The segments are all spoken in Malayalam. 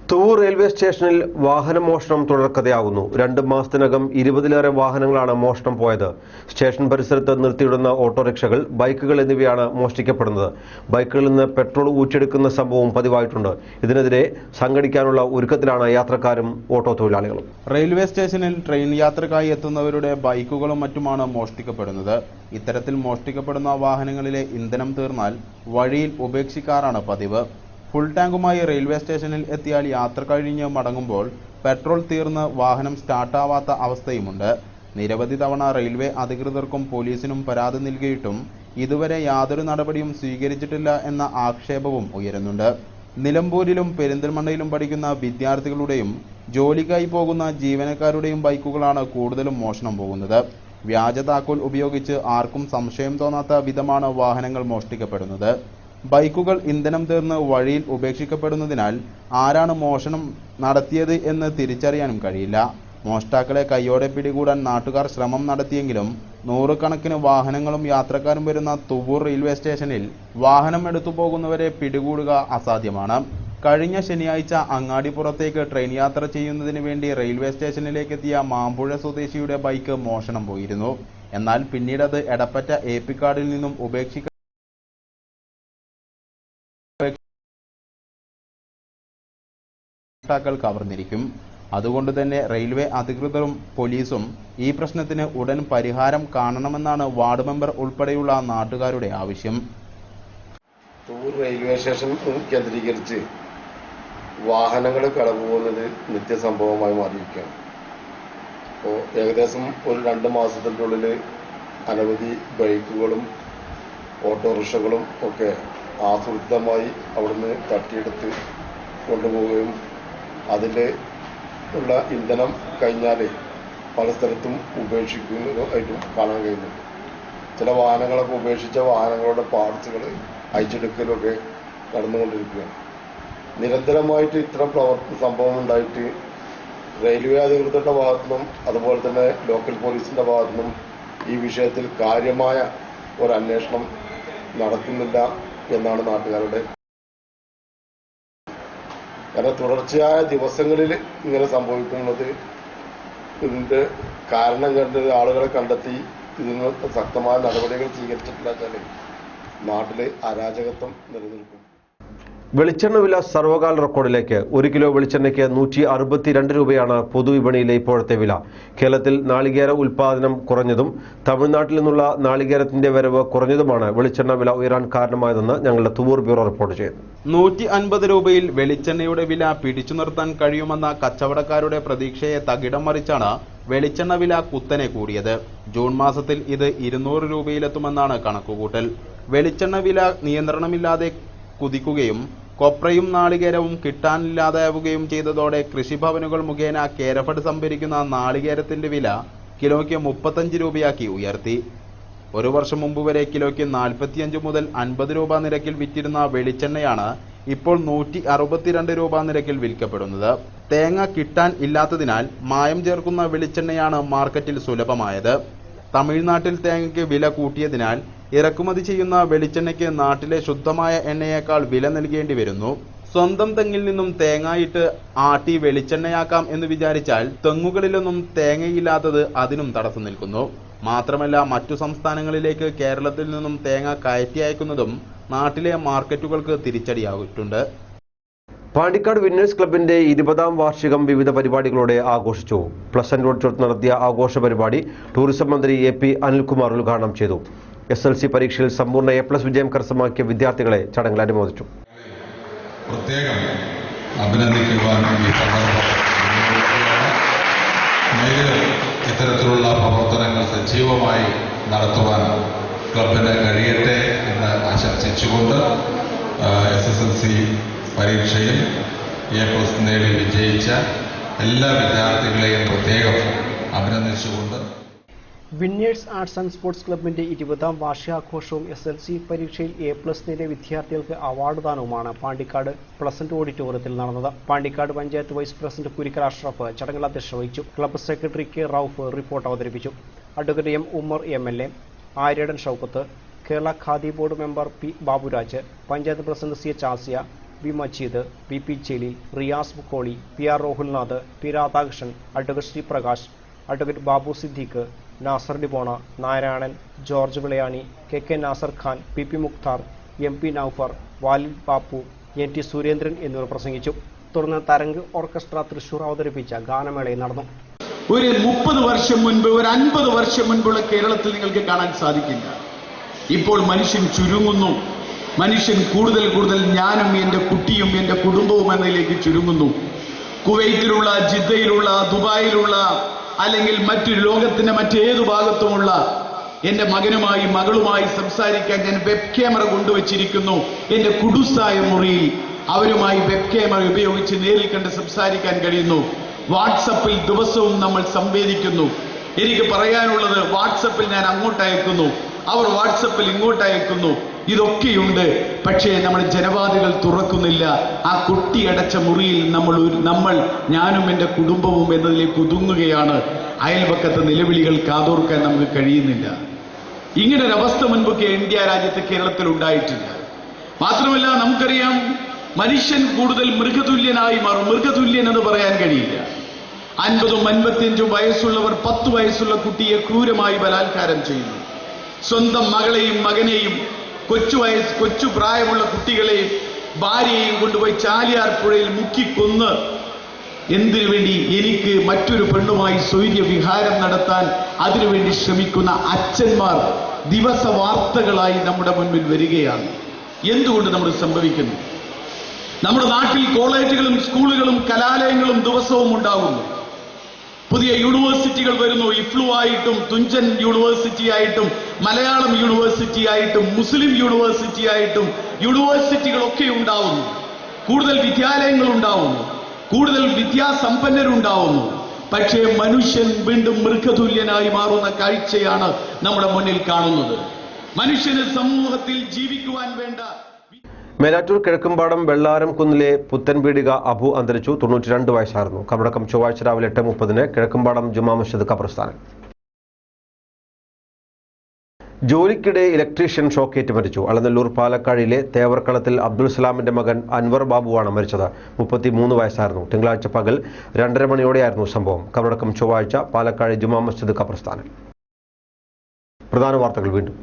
തുവൂർ റെയിൽവേ സ്റ്റേഷനിൽ വാഹനമോഷണം തുടർക്കഥയാകുന്നു. 2 മാസത്തിനകം 20-ലേറെ വാഹനങ്ങളാണ് മോഷണം പോയത്. സ്റ്റേഷൻ പരിസരത്ത് നിർത്തിയിടുന്ന ഓട്ടോറിക്ഷകൾ, ബൈക്കുകൾ എന്നിവയാണ് മോഷ്ടിക്കപ്പെടുന്നത്. ബൈക്കുകളിൽ നിന്ന് പെട്രോൾ ഊറ്റിയെടുക്കുന്ന സംഭവം പതിവായിട്ടുണ്ട്. ഇതിനെതിരെ സംഘടിക്കാനുള്ള ഒരുക്കത്തിലാണ് യാത്രക്കാരും ഓട്ടോ തൊഴിലാളികളും. റെയിൽവേ സ്റ്റേഷനിൽ ട്രെയിൻ യാത്രക്കായി എത്തുന്നവരുടെ ബൈക്കുകളും മറ്റുമാണ് മോഷ്ടിക്കപ്പെടുന്നത്. ഇത്തരത്തിൽ മോഷ്ടിക്കപ്പെടുന്ന വാഹനങ്ങളിലെ ഇന്ധനം തീർന്നാൽ വഴിയിൽ ഉപേക്ഷിക്കാറാണ് പതിവ്. ഫുൾ ടാങ്കുമായി റെയിൽവേ സ്റ്റേഷനിൽ എത്തിയാൽ യാത്ര കഴിഞ്ഞ് മടങ്ങുമ്പോൾ പെട്രോൾ തീർന്ന് വാഹനം സ്റ്റാർട്ടാവാത്ത അവസ്ഥയുമുണ്ട്. നിരവധി തവണ റെയിൽവേ അധികൃതർക്കും പോലീസിനും പരാതി നൽകിയിട്ടും ഇതുവരെ യാതൊരു നടപടിയും സ്വീകരിച്ചിട്ടില്ല എന്ന ആക്ഷേപവും ഉയരുന്നുണ്ട്. നിലമ്പൂരിലും പെരിന്തൽമണ്ണയിലും പഠിക്കുന്ന വിദ്യാർത്ഥികളുടെയും ജോലിക്കായി പോകുന്ന ജീവനക്കാരുടെയും ബൈക്കുകളാണ് കൂടുതലും മോഷണം പോകുന്നത്. വ്യാജ താക്കോൽ ഉപയോഗിച്ച് ആർക്കും സംശയം തോന്നാത്ത വിധമാണ് വാഹനങ്ങൾ മോഷ്ടിക്കപ്പെടുന്നത്. ബൈക്കുകൾ ഇന്ധനം തീർന്ന് വഴിയിൽ ഉപേക്ഷിക്കപ്പെടുന്നതിനാൽ ആരാണ് മോഷണം നടത്തിയത് എന്ന് തിരിച്ചറിയാനും കഴിയില്ല. മോഷ്ടാക്കളെ കൈയോടെ പിടികൂടാൻ നാട്ടുകാർ ശ്രമം നടത്തിയെങ്കിലും നൂറുകണക്കിന് വാഹനങ്ങളും യാത്രക്കാരും വരുന്ന തുവൂർ റെയിൽവേ സ്റ്റേഷനിൽ വാഹനം എടുത്തുപോകുന്നവരെ പിടികൂടുക അസാധ്യമാണ്. കഴിഞ്ഞ ശനിയാഴ്ച അങ്ങാടിപ്പുറത്തേക്ക് ട്രെയിൻ യാത്ര ചെയ്യുന്നതിന് വേണ്ടി റെയിൽവേ സ്റ്റേഷനിലേക്ക് എത്തിയ മാമ്പുഴ സ്വദേശിയുടെ ബൈക്ക് മോഷണം പോയിരുന്നു. എന്നാൽ പിന്നീടത് എടപ്പറ്റ ഏപ്പിക്കാടിൽ നിന്നും കവർന്നിരിക്കും. അതുകൊണ്ട് തന്നെ റെയിൽവേ അധികൃതരും പോലീസും ഈ പ്രശ്നത്തിന് ഉടൻ പരിഹാരം കാണണമെന്നാണ് വാർഡ് മെമ്പർ ഉൾപ്പെടെയുള്ള നാട്ടുകാരുടെ ആവശ്യം. തുവൂർ റെയിൽവേ സ്റ്റേഷൻ കേന്ദ്രീകരിച്ച് വാഹനങ്ങൾ കടന്നുപോകുന്നത് നിത്യസംഭവമായി മാറിയിരിക്കുകയാണ്. അപ്പോൾ ഏകദേശം ഒരു 2 മാസത്തിൻ്റെ ഉള്ളിൽ അനവധി ബൈക്കുകളും ഓട്ടോറിക്ഷകളും ഒക്കെ ആസൂത്രിതമായി അവിടുന്ന് തട്ടിയെടുത്ത് കൊണ്ടുപോവുകയും അതിൽ ഉള്ള ഇന്ധനം കഴിഞ്ഞാൽ പല സ്ഥലത്തും ഉപേക്ഷിക്കുന്നതായിട്ടും കാണാൻ കഴിയുന്നുണ്ട്. ചില വാഹനങ്ങളൊക്കെ ഉപേക്ഷിച്ച വാഹനങ്ങളുടെ പാർട്സുകൾ അയച്ചെടുക്കലൊക്കെ നടന്നുകൊണ്ടിരിക്കുകയാണ്. നിരന്തരമായിട്ട് ഇത്തരം സംഭവം ഉണ്ടായിട്ട് റെയിൽവേ അധികൃതരുടെ ഭാഗത്തുനിന്നും അതുപോലെ തന്നെ ലോക്കൽ പോലീസിൻ്റെ ഭാഗത്തുനിന്നും ഈ വിഷയത്തിൽ കാര്യമായ ഒരു അന്വേഷണം നടത്തുന്നില്ല എന്നാണ് നാട്ടുകാരുടെ. കാരണം തുടർച്ചയായ ദിവസങ്ങളിൽ ഇങ്ങനെ സംഭവിക്കുന്നത് ഇതിൻ്റെ കാരണം കണ്ട് ആളുകളെ കണ്ടെത്തി ഇതിന് ശക്തമായ നടപടികൾ സ്വീകരിച്ചിട്ടില്ല വെച്ചാൽ നാട്ടിൽ അരാജകത്വം നിലനിൽക്കും. വെളിച്ചെണ്ണ വില സർവകാല റെക്കോർഡിലേക്ക്. 1 കിലോ വെളിച്ചെണ്ണയ്ക്ക് 162 രൂപയാണ് പൊതുവിപണിയിലെ ഇപ്പോഴത്തെ വില. കേരളത്തിൽ നാളികേര ഉൽപ്പാദനം കുറഞ്ഞതും തമിഴ്നാട്ടിൽ നിന്നുള്ള നാളികേരത്തിന്റെ വരവ് കുറഞ്ഞതുമാണ് വെളിച്ചെണ്ണ വില ഉയരാൻ കാരണമായതെന്ന് ഞങ്ങളുടെ തുവൂർ ബ്യൂറോ റിപ്പോർട്ട് ചെയ്തു. 150 രൂപയിൽ വെളിച്ചെണ്ണയുടെ വില പിടിച്ചു നിർത്താൻ കഴിയുമെന്ന കച്ചവടക്കാരുടെ പ്രതീക്ഷയെ തകിടം മറിച്ചാണ് വെളിച്ചെണ്ണ വില കുത്തനെ കൂടിയത്. ജൂൺ മാസത്തിൽ ഇത് 200 രൂപയിലെത്തുമെന്നാണ് കണക്കുകൂട്ടൽ. വെളിച്ചെണ്ണ വില നിയന്ത്രണമില്ലാതെ കുതിക്കുകയും കൊപ്രയും നാളികേരവും കിട്ടാനില്ലാതാവുകയും ചെയ്തതോടെ കൃഷിഭവനുകൾ മുഖേന കേരഫഡ് സംഭരിക്കുന്ന നാളികേരത്തിന്റെ വില കിലോയ്ക്ക് 35 രൂപയാക്കി ഉയർത്തി. 1 വർഷം മുമ്പ് വരെ കിലോയ്ക്ക് 45 മുതൽ 50 രൂപ നിരക്കിൽ വിറ്റിരുന്ന വെളിച്ചെണ്ണയാണ് ഇപ്പോൾ 162 രൂപ നിരക്കിൽ വിൽക്കപ്പെടുന്നത്. തേങ്ങ കിട്ടാൻ ഇല്ലാത്തതിനാൽ മായം ചേർക്കുന്ന വെളിച്ചെണ്ണയാണ് മാർക്കറ്റിൽ സുലഭമായത്. തമിഴ്നാട്ടിൽ തേങ്ങയ്ക്ക് വില കൂട്ടിയതിനാൽ ഇറക്കുമതി ചെയ്യുന്ന വെളിച്ചെണ്ണയ്ക്ക് നാട്ടിലെ ശുദ്ധമായ എണ്ണയേക്കാൾ വില നൽകേണ്ടി വരുന്നു. സ്വന്തം തെങ്ങിൽ നിന്നും തേങ്ങയിട്ട് ആട്ടി വെളിച്ചെണ്ണയാക്കാം എന്ന് വിചാരിച്ചാൽ തെങ്ങുകളിലൊന്നും തേങ്ങയില്ലാത്തത് അതിനും തടസ്സം നിൽക്കുന്നു. മാത്രമല്ല മറ്റു സംസ്ഥാനങ്ങളിലേക്ക് കേരളത്തിൽ നിന്നും തേങ്ങ കയറ്റി അയക്കുന്നതും നാട്ടിലെ മാർക്കറ്റുകൾക്ക് തിരിച്ചടിയായിട്ടുണ്ട്. പാണ്ടിക്കാട് വിന്നേഴ്സ് ക്ലബിന്റെ 20ാം വാർഷികം വിവിധ പരിപാടികളോടെ ആഘോഷിച്ചു. പ്ലസന്റ് ഓഡിറ്റോറിയത്തിൽ നടത്തിയ ആഘോഷ പരിപാടി ടൂറിസം മന്ത്രി AP അനിൽകുമാർ ഉദ്ഘാടനം ചെയ്തു. SLC പരീക്ഷയിൽ സമ്പൂർണ്ണ A+ വിജയം കരസ്ഥമാക്കിയ വിദ്യാർത്ഥികളെ ചടങ്ങിൽ അനുമോദിച്ചു. പ്രത്യേകം അഭിനന്ദിക്കുവാൻ ഈ സന്ദർഭം ഇത്തരത്തിലുള്ള പ്രവർത്തനങ്ങൾ സജീവമായി നടത്തുവാൻ ക്ലബിന് കഴിയട്ടെ എന്ന് ആശംസിച്ചുകൊണ്ട് SSLC പരീക്ഷയിൽ A+ നേടി വിജയിച്ച എല്ലാ വിദ്യാർത്ഥികളെയും പ്രത്യേകം അഭിനന്ദിച്ചുകൊണ്ട് വിന്നേഴ്സ് ആർട്സ് ആൻഡ് സ്പോർട്സ് ക്ലബിന്റെ 20ാം വാർഷികാഘോഷവും SLC പരീക്ഷയിൽ A+ നേടിയ വിദ്യാർത്ഥികൾക്ക് അവാർഡ് ദാനവുമാണ് പാണ്ടിക്കാട് പ്ലസന്റ് ഓഡിറ്റോറിയത്തിൽ നടന്നത്. പാണ്ടിക്കാട് പഞ്ചായത്ത് വൈസ് പ്രസിഡന്റ് കുരിക്കൽ അഷ്റഫ് ചടങ്ങിൽ അധ്യക്ഷത വഹിച്ചു. Club secretary K. Rauf report അവതരിപ്പിച്ചു. Advocate M. Ummar MLA, Aryadan Shoukath, Kerala Khadi board member P. Baburaj, panchayat president CH Asiya, V Majeed, V P Jaleel, Riyas Mukkoli, P R Rohilnath, P Radhakrishnan, advocate Shri Prakash, advocate Babu Siddique, Nasar Dibona, Narayanan, George Vilayani, K K Nasar Khan, P P Mukhtar, M P Noufar, Walid Bapu, N T Surendran എന്നിവർ പ്രസംഗിച്ചു. തുടർന്ന് തരംഗ് ഓർക്കസ്ട്ര തൃശൂർ അവതരിപ്പിച്ച ഗാനമേളയും നടന്നു. ഒരു 30 വർഷം മുൻപ്, ഒരു 50 വർഷം മുൻപുള്ള കേരളത്തിൽ നിങ്ങൾക്ക് കാണാൻ സാധിക്കില്ല. ഇപ്പോൾ മനുഷ്യൻ ചുരുങ്ങുന്നു. മനുഷ്യൻ കൂടുതൽ ഞാനും എൻ്റെ കുട്ടിയും എൻ്റെ കുടുംബവും എന്നതിലേക്ക് ചുരുങ്ങുന്നു. കുവൈറ്റിലുള്ള, ജിദ്ദയിലുള്ള, ദുബായിലുള്ള, അല്ലെങ്കിൽ മറ്റു ലോകത്തിന്റെ മറ്റേതു ഭാഗത്തുമുള്ള എൻ്റെ മകനുമായി മകളുമായി സംസാരിക്കാൻ ഞാൻ വെബ് ക്യാമറ കൊണ്ടുവച്ചിരിക്കുന്നു. എൻ്റെ കുടുസായ മുറിയിൽ അവരുമായി വെബ് ക്യാമറ ഉപയോഗിച്ച് നേരിൽ കണ്ട് സംസാരിക്കാൻ കഴിയുന്നു. വാട്സപ്പിൽ ദിവസവും നമ്മൾ സംവേദിക്കുന്നു. എനിക്ക് പറയാനുള്ളത് വാട്സപ്പിൽ ഞാൻ അങ്ങോട്ട് അയക്കുന്നു, അവർ വാട്സപ്പിൽ ഇങ്ങോട്ട് അയക്കുന്നു. ഇതൊക്കെയുണ്ട്. പക്ഷേ നമ്മുടെ ജനവാതികൾ തുറക്കുന്നില്ല. ആ കുട്ടിയടച്ച മുറിയിൽ നമ്മൾ ഞാനും എൻ്റെ കുടുംബവും എന്നതിലേക്ക് ഒതുങ്ങുകയാണ്. അയൽപക്കത്തെ നിലവിളികൾ കാതോർക്കാൻ നമുക്ക് കഴിയുന്നില്ല. ഇങ്ങനൊരവസ്ഥ മുൻപൊക്കെ ഇന്ത്യ രാജ്യത്ത് കേരളത്തിൽ ഉണ്ടായിട്ടില്ല. മാത്രമല്ല, നമുക്കറിയാം, മനുഷ്യൻ കൂടുതൽ മൃഗതുല്യനായി മാറും. മൃഗതുല്യൻ എന്ന് പറയാൻ കഴിയില്ല. 50ഉം 55ഉം വയസ്സുള്ളവർ 10 വയസ്സുള്ള കുട്ടിയെ ക്രൂരമായി ബലാത്കാരം ചെയ്യുന്നു. സ്വന്തം മകളെയും മകനെയും കൊച്ചു പ്രായമുള്ള കുട്ടികളെയും ഭാര്യയെയും കൊണ്ടുപോയി ചാലിയാർ പുഴയിൽ മുക്കിക്കൊന്ന് എന്തിനു വേണ്ടി? എനിക്ക് മറ്റൊരു പെണ്ണുമായി സ്വൈര്യ വിഹാരം നടത്താൻ അതിനുവേണ്ടി ശ്രമിക്കുന്ന അച്ഛന്മാർ ദിവസ വാർത്തകളായി നമ്മുടെ മുൻപിൽ വരികയാണ്. എന്തുകൊണ്ട് നമ്മൾ സംഭവിക്കുന്നു? നമ്മുടെ നാട്ടിൽ കോളേജുകളും സ്കൂളുകളും കലാലയങ്ങളും ദിവസവും ഉണ്ടാകുന്നു. പുതിയ യൂണിവേഴ്സിറ്റികൾ വരുന്നു. ഇഫ്ലു ആയിട്ടും, തുഞ്ചൻ യൂണിവേഴ്സിറ്റി ആയിട്ടും, മലയാളം യൂണിവേഴ്സിറ്റി ആയിട്ടും, മുസ്ലിം യൂണിവേഴ്സിറ്റി ആയിട്ടും യൂണിവേഴ്സിറ്റികളൊക്കെ ഉണ്ടാവുന്നു. കൂടുതൽ വിദ്യാലയങ്ങൾ ഉണ്ടാവുന്നു. കൂടുതൽ വിദ്യാസമ്പന്നരുണ്ടാവുന്നു. പക്ഷേ മനുഷ്യൻ വീണ്ടും മൃഗതുല്യനായി മാറുന്ന കാഴ്ചയാണ് നമ്മുടെ മുന്നിൽ കാണുന്നത്. മനുഷ്യന് സമൂഹത്തിൽ ജീവിക്കുവാൻ വേണ്ട. മേലാറ്റൂർ കിഴക്കുംപാടം വെള്ളാരം കുന്നിലെ പുത്തൻപീടിക അബു അന്തരിച്ചു. 92 വയസ്സായിരുന്നു. കബറടക്കം ചൊവ്വാഴ്ച രാവിലെ 8:30 കിഴക്കുംപാടം ജുമാ മസ്ജിദ് ഖബർസ്ഥാനിൽ. ജോലിക്കിടെ ഇലക്ട്രീഷ്യൻ ഷോക്കേറ്റ് മരിച്ചു. അളനല്ലൂർ പാലക്കാടിലെ തേവർക്കളത്തിൽ അബ്ദുൽ സലാമിന്റെ മകൻ അൻവർ ബാബുവാണ് മരിച്ചത്. 33 വയസ്സായിരുന്നു. തിങ്കളാഴ്ച പകൽ 2:30 മണിയോടെയായിരുന്നു സംഭവം. കബറടക്കം ചൊവ്വാഴ്ച പാലക്കാട് ജുമാ മസ്ജിദ് ഖബർസ്ഥാനിൽ. പ്രധാന വാർത്തകൾ വീണ്ടും.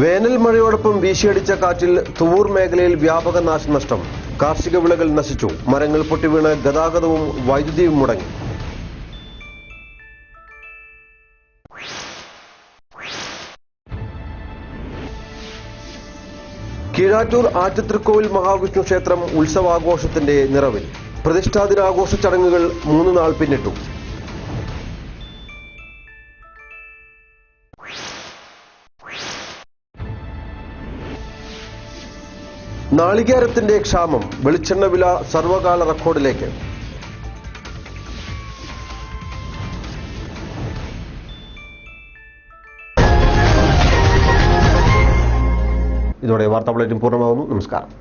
വേനൽ മഴയോടൊപ്പം വീശിയടിച്ച കാറ്റിൽ തുവൂർ മേഖലയിൽ വ്യാപക നാശനഷ്ടം. കാർഷിക വിളകൾ നശിച്ചു. മരങ്ങൾ പൊട്ടിവീണ് ഗതാഗതവും വൈദ്യുതിയും മുടങ്ങി. കീഴാറ്റൂർ ആറ്റുതൃക്കോവിൽ മഹാവിഷ്ണു ക്ഷേത്രം ഉത്സവാഘോഷത്തിന്റെ നിറവിൽ. പ്രതിഷ്ഠാദിനാഘോഷ ചടങ്ങുകൾ 3 നാൾ പിന്നിട്ടു. നാളികേരത്തിന്റെ ക്ഷാമം. വെളിച്ചെണ്ണ വില സർവകാല റെക്കോർഡിലേക്ക്. ഇതോടെ വാർത്താ ബുള്ളറ്റിൻ പൂർണ്ണമാകുന്നു. നമസ്കാരം.